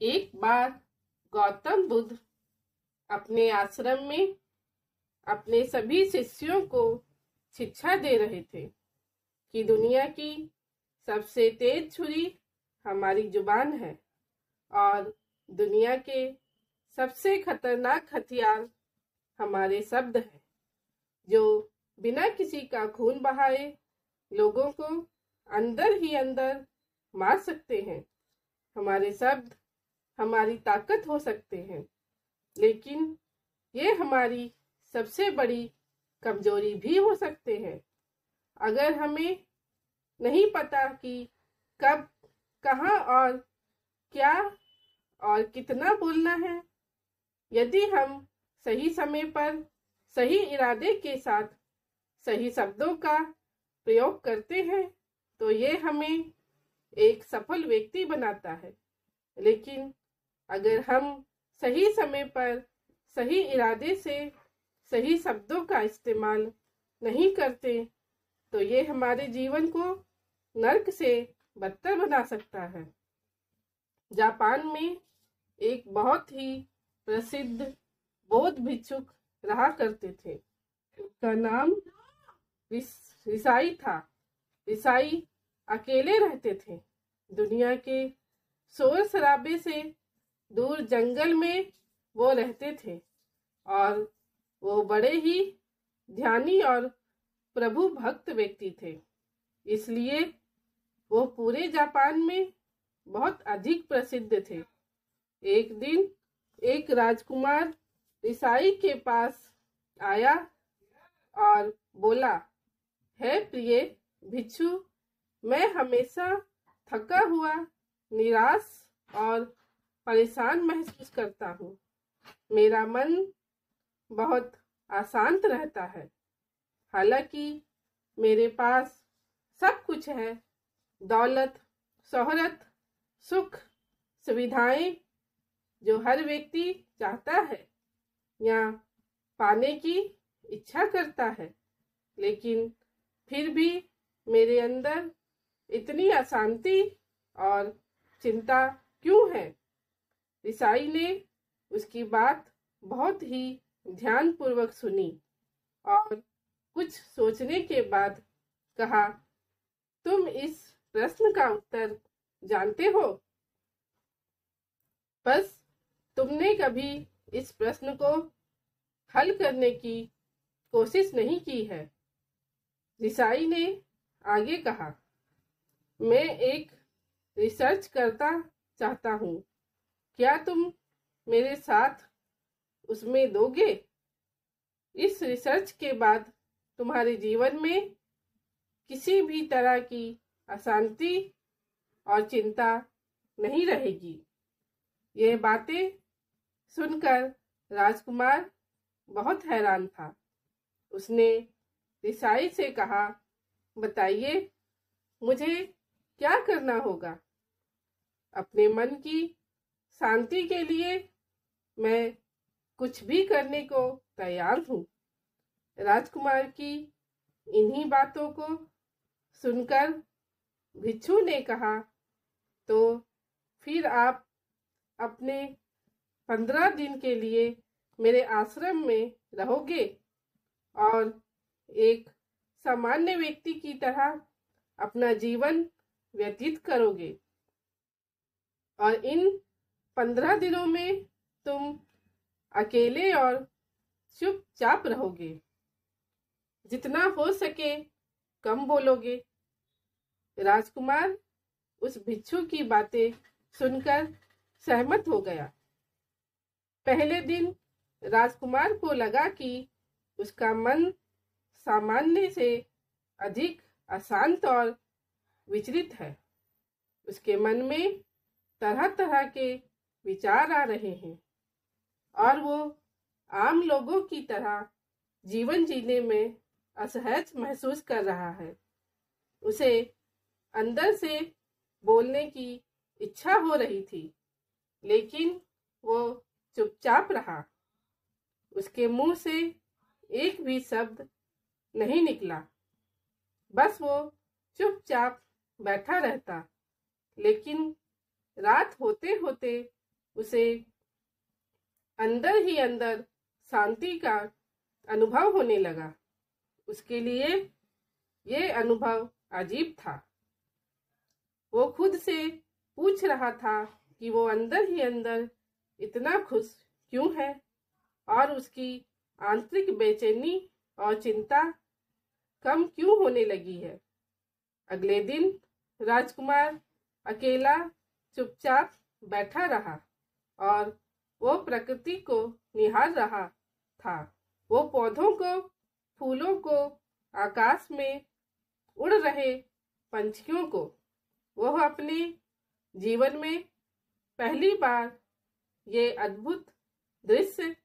एक बार गौतम बुद्ध अपने आश्रम में अपने सभी शिष्यों को शिक्षा दे रहे थे कि दुनिया की सबसे तेज छुरी हमारी जुबान है और दुनिया के सबसे खतरनाक हथियार हमारे शब्द हैं, जो बिना किसी का खून बहाए लोगों को अंदर ही अंदर मार सकते हैं। हमारे शब्द हमारी ताकत हो सकते हैं, लेकिन ये हमारी सबसे बड़ी कमजोरी भी हो सकते हैं। अगर हमें नहीं पता कि कब, कहाँ और क्या और कितना बोलना है, यदि हम सही समय पर सही इरादे के साथ सही शब्दों का प्रयोग करते हैं, तो ये हमें एक सफल व्यक्ति बनाता है। लेकिन अगर हम सही समय पर सही इरादे से सही शब्दों का इस्तेमाल नहीं करते, तो ये हमारे जीवन को नर्क से बदतर बना सकता है। जापान में एक बहुत ही प्रसिद्ध बौद्ध भिक्षुक रहा करते थे। उनका नाम रिसाई था। रिसाई अकेले रहते थे। दुनिया के शोर शराबे से दूर जंगल में वो रहते थे और वो बड़े ही ध्यानी और प्रभु भक्त व्यक्ति थे। इसलिए वो पूरे जापान में बहुत अधिक प्रसिद्ध थे। एक दिन एक राजकुमार ईसाई के पास आया और बोला, है प्रिय भिक्षु, मैं हमेशा थका हुआ, निराश और परेशान महसूस करता हूँ। मेरा मन बहुत अशांत रहता है। हालांकि मेरे पास सब कुछ है, दौलत, शोहरत, सुख, सुविधाएं जो हर व्यक्ति चाहता है या पाने की इच्छा करता है, लेकिन फिर भी मेरे अंदर इतनी अशांति और चिंता क्यों है? ईसाई ने उसकी बात बहुत ही ध्यानपूर्वक सुनी और कुछ सोचने के बाद कहा, तुम इस प्रश्न का उत्तर जानते हो? बस तुमने कभी इस प्रश्न को हल करने की कोशिश नहीं की है। ईसाई ने आगे कहा, मैं एक रिसर्च करता चाहता हूँ, क्या तुम मेरे साथ उसमें दोगे? इस रिसर्च के बाद तुम्हारे जीवन में किसी भी तरह की अशांति और चिंता नहीं रहेगी। यह बातें सुनकर राजकुमार बहुत हैरान था। उसने ईसाई से कहा, बताइए, मुझे क्या करना होगा? अपने मन की शांति के लिए मैं कुछ भी करने को तैयार हूँ। राजकुमार की इन्हीं बातों को सुनकर भिक्षु ने कहा, तो फिर आप अपने 15 दिन के लिए मेरे आश्रम में रहोगे और एक सामान्य व्यक्ति की तरह अपना जीवन व्यतीत करोगे। और इन 15 दिनों में तुम अकेले और चुपचाप रहोगे। जितना हो सके कम बोलोगे। राजकुमार उस भिक्षु की बातें सुनकर सहमत हो गया। पहले दिन राजकुमार को लगा कि उसका मन सामान्य से अधिक अशांत और विचलित है। उसके मन में तरह तरह के विचार आ रहे हैं और वो आम लोगों की तरह जीवन जीने में असहज महसूस कर रहा है। उसे अंदर से बोलने की इच्छा हो रही थी, लेकिन वो चुपचाप रहा। उसके मुंह से एक भी शब्द नहीं निकला। बस वो चुपचाप बैठा रहता। लेकिन रात होते होते उसे अंदर ही अंदर शांति का अनुभव होने लगा। उसके लिए ये अनुभव अजीब था। वो खुद से पूछ रहा था कि वो अंदर ही अंदर इतना खुश क्यों है और उसकी आंतरिक बेचैनी और चिंता कम क्यों होने लगी है। अगले दिन राजकुमार अकेला चुपचाप बैठा रहा और वो प्रकृति को निहार रहा था। वो पौधों को, फूलों को, आकाश में उड़ रहे पंछियों को वह अपने जीवन में पहली बार ये अद्भुत दृश्य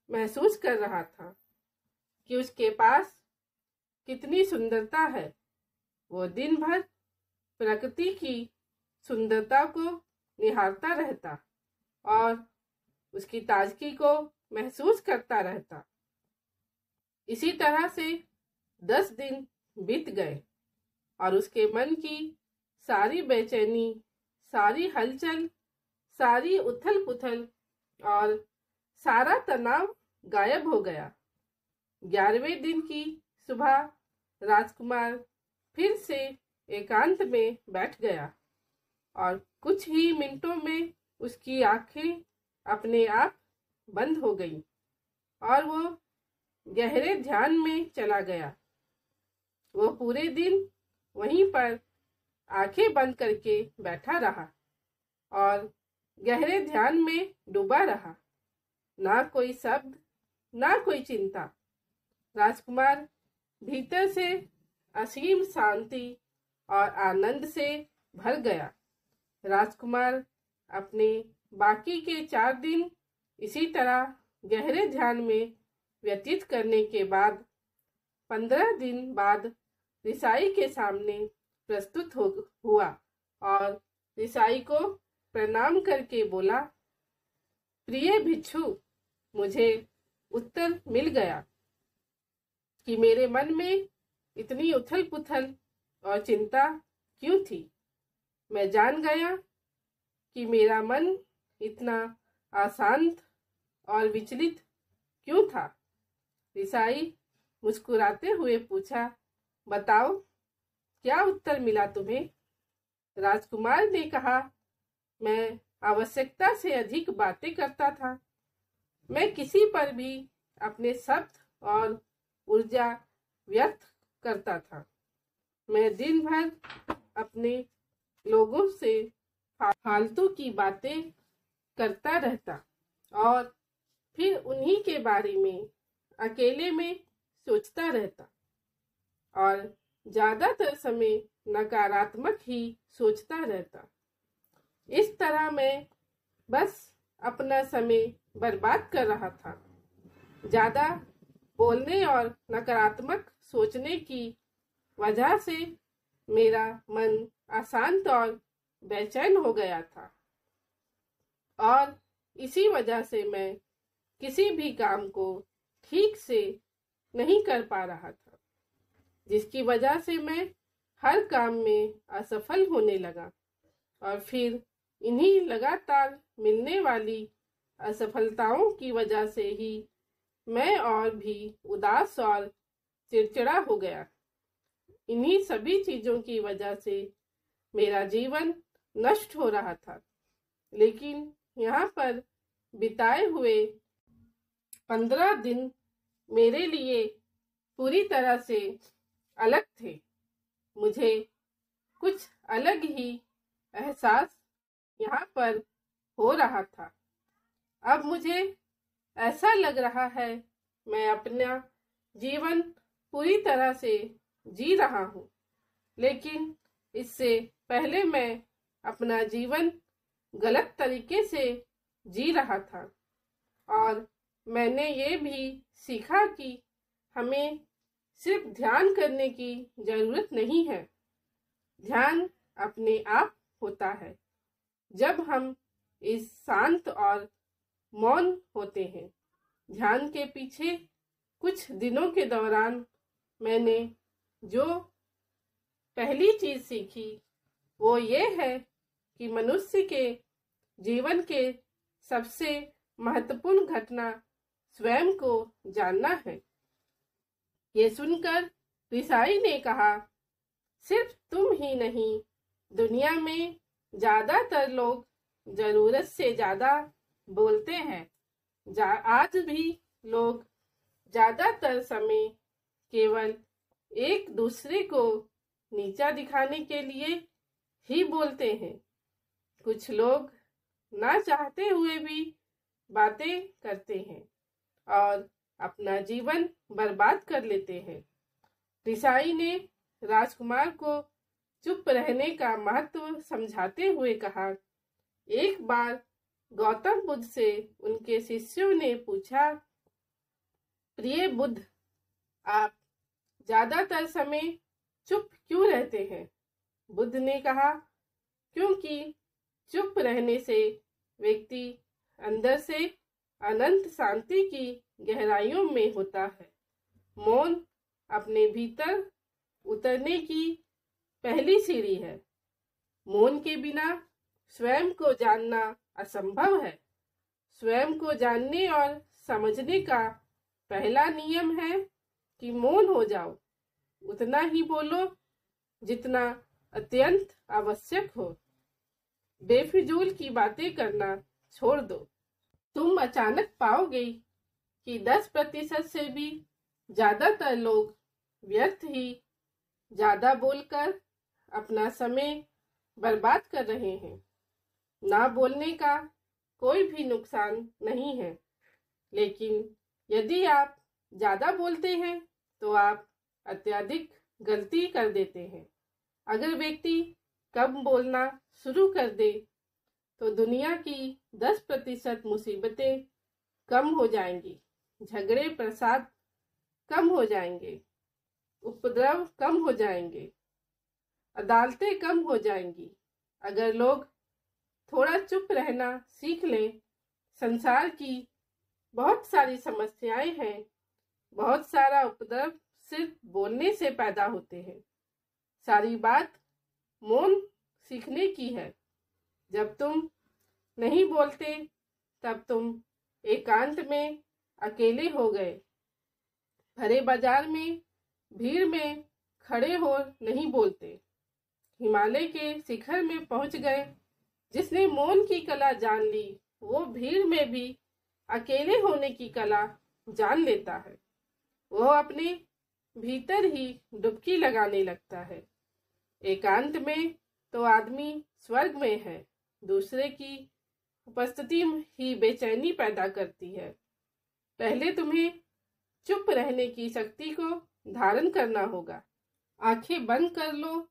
महसूस कर रहा था कि उसके पास कितनी सुंदरता है। वो दिन भर प्रकृति की सुंदरता को निहारता रहता और उसकी ताजगी को महसूस करता रहता। इसी तरह से 10 दिन बीत गए और उसके मन की सारी बेचैनी, सारी हलचल, सारी उथल पुथल और सारा तनाव गायब हो गया। 11वें दिन की सुबह राजकुमार फिर से एकांत में बैठ गया और कुछ ही मिनटों में उसकी आंखें अपने आप बंद हो गईं और वो गहरे ध्यान में चला गया। वो पूरे दिन वहीं पर आंखें बंद करके बैठा रहा और गहरे ध्यान में डूबा रहा। ना कोई शब्द, ना कोई चिंता। राजकुमार भीतर से असीम शांति और आनंद से भर गया। राजकुमार अपने बाकी के 4 दिन इसी तरह गहरे ध्यान में व्यतीत करने के बाद 15 दिन बाद ऋषाई के सामने प्रस्तुत हुआ और ऋषाई को प्रणाम करके बोला, प्रिय भिक्षु, मुझे उत्तर मिल गया कि मेरे मन में इतनी उथल पुथल और चिंता क्यों थी। मैं जान गया कि मेरा मन इतना अशांत और विचलित क्यों था। ऋषाई मुस्कुराते हुए पूछा, बताओ क्या उत्तर मिला तुम्हें? राजकुमार ने कहा, मैं आवश्यकता से अधिक बातें करता था। मैं किसी पर भी अपने शब्द और ऊर्जा व्यक्त करता था। मैं दिन भर अपने लोगों से फालतू की बातें करता रहता और फिर उन्हीं के बारे में अकेले में सोचता रहता और ज्यादातर समय नकारात्मक ही सोचता रहता। इस तरह मैं बस अपना समय बर्बाद कर रहा था। ज्यादा बोलने और नकारात्मक सोचने की वजह से मेरा मन अशांत और बेचैन हो गया था और इसी वजह से मैं किसी भी काम को ठीक से नहीं कर पा रहा था, जिसकी वजह से मैं हर काम में असफल होने लगा और फिर इन्हीं लगातार मिलने वाली असफलताओं की वजह से ही मैं और भी उदास और चिड़चिड़ा हो गया। इन्हीं सभी चीजों की वजह से मेरा जीवन नष्ट हो रहा था। लेकिन यहाँ पर बिताए हुए 15 दिन मेरे लिए पूरी तरह से अलग थे। मुझे कुछ अलग ही एहसास यहाँ पर हो रहा था। अब मुझे ऐसा लग रहा है मैं अपना जीवन पूरी तरह से जी रहा हूँ, लेकिन इससे पहले मैं अपना जीवन गलत तरीके से जी रहा था। और मैंने ये भी सीखा कि हमें सिर्फ ध्यान करने की जरूरत नहीं है। ध्यान अपने आप होता है जब हम इस शांत और मौन होते हैं। ध्यान के पीछे कुछ दिनों के दौरान मैंने जो पहली चीज सीखी वो ये है कि मनुष्य के जीवन के सबसे महत्वपूर्ण घटना स्वयं को जानना है। ये सुनकर ऋषाई ने कहा, सिर्फ तुम ही नहीं, दुनिया में ज्यादातर लोग जरूरत से ज्यादा बोलते हैं। आज भी लोग ज्यादातर समय केवल एक दूसरे को नीचा दिखाने के लिए ही बोलते हैं। कुछ लोग ना चाहते हुए भी बातें करते हैं और अपना जीवन बर्बाद कर लेते हैं। ऋषाई ने राजकुमार को चुप रहने का महत्व समझाते हुए कहा, एक बार गौतम बुद्ध से उनके शिष्यों ने पूछा, प्रिय बुद्ध, आप ज्यादातर समय चुप क्यों रहते हैं? बुद्ध ने कहा, क्योंकि चुप रहने से व्यक्ति अंदर से अनंत शांति की गहराइयों में होता है। मौन अपने भीतर उतरने की पहली सीढ़ी है। मौन के बिना स्वयं को जानना असंभव है। स्वयं को जानने और समझने का पहला नियम है कि मौन हो जाओ। उतना ही बोलो जितना अत्यंत आवश्यक हो। बेफिजूल की बातें करना छोड़ दो। तुम अचानक पाओगे कि 10% से भी ज्यादातर लोग व्यर्थ ही ज्यादा बोलकर अपना समय बर्बाद कर रहे हैं। ना बोलने का कोई भी नुकसान नहीं है, लेकिन यदि आप ज्यादा बोलते हैं तो आप अत्यधिक गलती कर देते हैं। अगर व्यक्ति कम बोलना शुरू कर दे तो दुनिया की 10% मुसीबतें कम हो जाएंगी, झगड़े प्रसाद कम हो जाएंगे, उपद्रव कम हो जाएंगे, अदालतें कम हो जाएंगी। अगर लोग थोड़ा चुप रहना सीख लें, संसार की बहुत सारी समस्याएं हैं, बहुत सारा उपद्रव सिर्फ बोलने से पैदा होते हैं। सारी बात मौन सीखने की है। जब तुम नहीं बोलते तब तुम एकांत में अकेले हो गए, भरे बाजार में भीड़ में खड़े हो नहीं बोलते, हिमालय के शिखर में पहुंच गए। जिसने मौन की कला जान ली वो भीड़ में भी अकेले होने की कला जान लेता है। वो अपने भीतर ही डुबकी लगाने लगता है। एकांत में तो आदमी स्वर्ग में है। दूसरे की उपस्थिति ही बेचैनी पैदा करती है। पहले तुम्हें चुप रहने की शक्ति को धारण करना होगा। आंखें बंद कर लो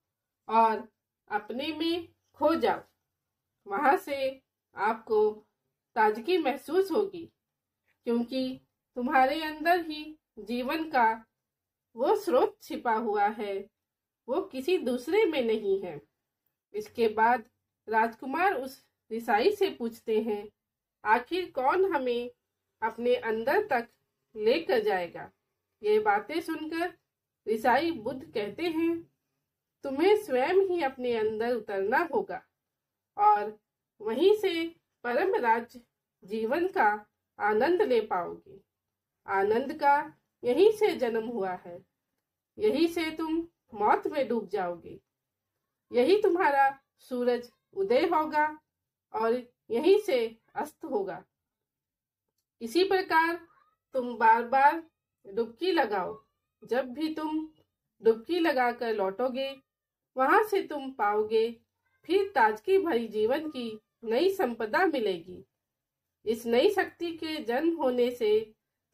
और अपने में खो जाओ। वहां से आपको ताजगी महसूस होगी, क्योंकि तुम्हारे अंदर ही जीवन का वो स्रोत छिपा हुआ है, वो किसी दूसरे में नहीं है। इसके बाद राजकुमार उस ऋषाई से पूछते हैं, आखिर कौन हमें अपने अंदर तक लेकर जाएगा? ये बातें सुनकर ऋषाई बुद्ध कहते हैं, तुम्हें स्वयं ही अपने अंदर उतरना होगा और वहीं से परम राज्य जीवन का आनंद ले पाओगे। आनंद का यहीं से जन्म हुआ है। यहीं से तुम मौत में डूब जाओगे। यही तुम्हारा सूरज उदय होगा और यहीं से अस्त होगा। इसी प्रकार तुम बार बार डुबकी लगाओ। जब भी तुम डुबकी लगाकर लौटोगे, वहां से तुम पाओगे फिर ताजगी भरी जीवन की नई संपदा मिलेगी। इस नई शक्ति के जन्म होने से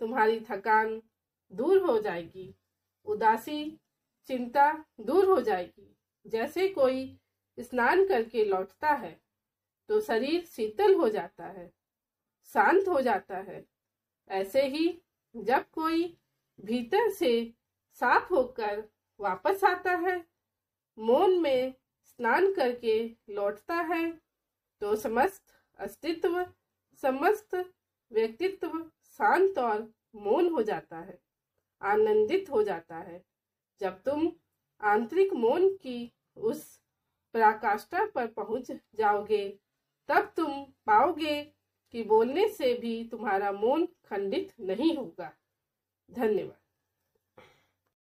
तुम्हारी थकान दूर हो जाएगी, उदासी चिंता दूर हो जाएगी। जैसे कोई स्नान करके लौटता है तो शरीर शीतल हो जाता है, शांत हो जाता है। ऐसे ही जब कोई भीतर से साफ होकर वापस आता है, मौन में स्नान करके लौटता है, तो समस्त अस्तित्व, समस्त व्यक्तित्व शांत और मौन हो जाता है, आनंदित हो जाता है। जब तुम आंतरिक मौन की उस पराकाष्ठा पर पहुंच जाओगे, तब तुम पाओगे कि बोलने से भी तुम्हारा मौन खंडित नहीं होगा। धन्यवाद।